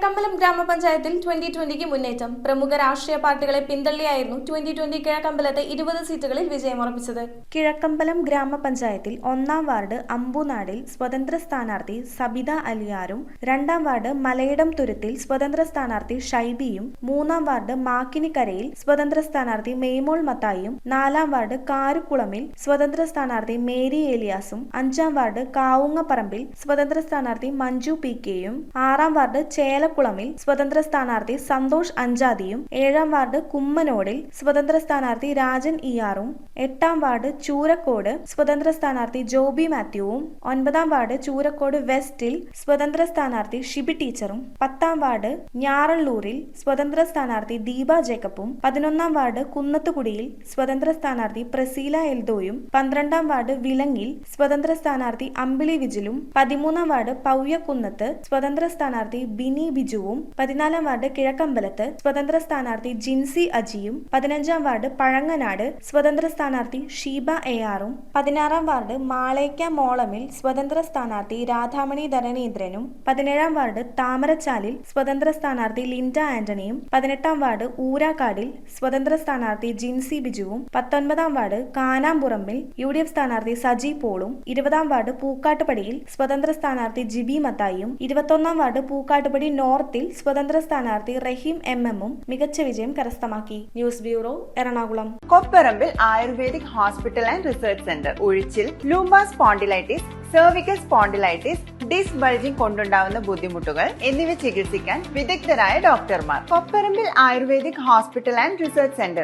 കിഴക്കമ്പലം ഗ്രാമപഞ്ചായത്തിൽ 2020 മുന്നേറ്റം. പ്രമുഖ രാഷ്ട്രീയ പാർട്ടികളെ പിന്തള്ളിയായിരുന്നു 2020 കിഴക്കമ്പലത്തെ 20 സീറ്റുകളിൽ വിജയമുറപ്പിച്ചത്. കിഴക്കമ്പലം ഗ്രാമപഞ്ചായത്തിൽ 1-ാം വാർഡ് അമ്പൂനാടിൽ സ്വതന്ത്ര സ്ഥാനാർത്ഥി സബിത അലിയാരും, 2-ാം വാർഡ് മലയിടം തുരുത്തിൽ സ്വതന്ത്ര സ്ഥാനാർത്ഥി ഷൈബിയും, 3-ാം വാർഡ് മാക്കിനിക്കരയിൽ സ്വതന്ത്ര സ്ഥാനാർത്ഥി മെയ്മോൾ മത്തായിയും, 4-ാം വാർഡ് കാരുക്കുളമിൽ സ്വതന്ത്ര സ്ഥാനാർത്ഥി മേരി ഏലിയാസും, 5-ാം വാർഡ് കാവുങ്ങപ്പറമ്പിൽ സ്വതന്ത്ര സ്ഥാനാർത്ഥി മഞ്ജു പി കെയും, 6-ാം വാർഡ് ചേലക്കുളമിൽ സ്വതന്ത്ര സ്ഥാനാർത്ഥി സന്തോഷ് അഞ്ചാദിയും, 7-ാം വാർഡ് കുമ്മനോടിൽ സ്വതന്ത്ര സ്ഥാനാർത്ഥി രാജൻ ഇയാറും, 8-ാം വാർഡ് ചൂരക്കോട് സ്വതന്ത്ര സ്ഥാനാർത്ഥി ജോബി മാത്യുവും, 9-ാം വാർഡ് ചൂരക്കോട് വെസ്റ്റിൽ സ്വതന്ത്ര സ്ഥാനാർത്ഥി ഷിബി ടീച്ചറും, 10-ാം വാർഡ് ഞാറള്ളൂരിൽ സ്വതന്ത്ര സ്ഥാനാർത്ഥി ദീപ ജേക്കബും, 11-ാം വാർഡ് കുന്നത്തുകുടിയിൽ സ്വതന്ത്ര സ്ഥാനാർത്ഥി പ്രസീല എൽദോയും, 12-ാം വാർഡ് വിലങ്ങിൽ സ്വതന്ത്ര സ്ഥാനാർത്ഥി അമ്പിളി വിജിലും, 13-ാം വാർഡ് പൗയക്കുന്നത്ത് സ്വതന്ത്ര സ്ഥാനാർത്ഥി ബിനി ബിജുവും, 14-ാം വാർഡ് കിഴക്കമ്പലത്ത് സ്വതന്ത്ര സ്ഥാനാർത്ഥി ജിൻസി അജിയും, 15-ാം വാർഡ് പഴങ്ങനാട് സ്വതന്ത്ര സ്ഥാനാർത്ഥി ഷീബ എയാറും, 16-ാം വാർഡ് മാളേക്ക മോളമിൽ സ്വതന്ത്ര സ്ഥാനാർത്ഥി രാധാമണി ധരണീന്ദ്രനും, 17-ാം വാർഡ് താമരച്ചാലിൽ സ്വതന്ത്ര സ്ഥാനാർത്ഥി ലിൻഡ ആന്റണിയും, 18-ാം വാർഡ് ഊരാക്കാടിൽ സ്വതന്ത്ര സ്ഥാനാർത്ഥി ജിൻസി ബിജുവും, 19-ാം വാർഡ് കാനാമ്പുറമ്പിൽ UDF സ്ഥാനാർത്ഥി സജി പോളും, 20-ാം വാർഡ് പൂക്കാട്ടുപടിയിൽ സ്വതന്ത്ര സ്ഥാനാർത്ഥി ജിബി മത്തായിയും, 21-ാം വാർഡ് പൂക്കാട്ടുപടി നോർത്തിൽ സ്വതന്ത്ര സ്ഥാനാർത്ഥി റഹീം MM-ഉം മികച്ച വിജയം കരസ്ഥമാക്കി. News bureau, Ernakulam. Kopparambil ayurvedic hospital and research centre. ഉഴിച്ചിൽ, lumbar spondylitis, cervical spondylitis, disc bulging കൊണ്ടുണ്ടാവുന്ന ബുദ്ധിമുട്ടുകൾ എന്നിവ ചികിത്സിക്കാൻ വിദഗ്ധരായ ഡോക്ടർമാർ. Kopparambil ayurvedic hospital and research centre.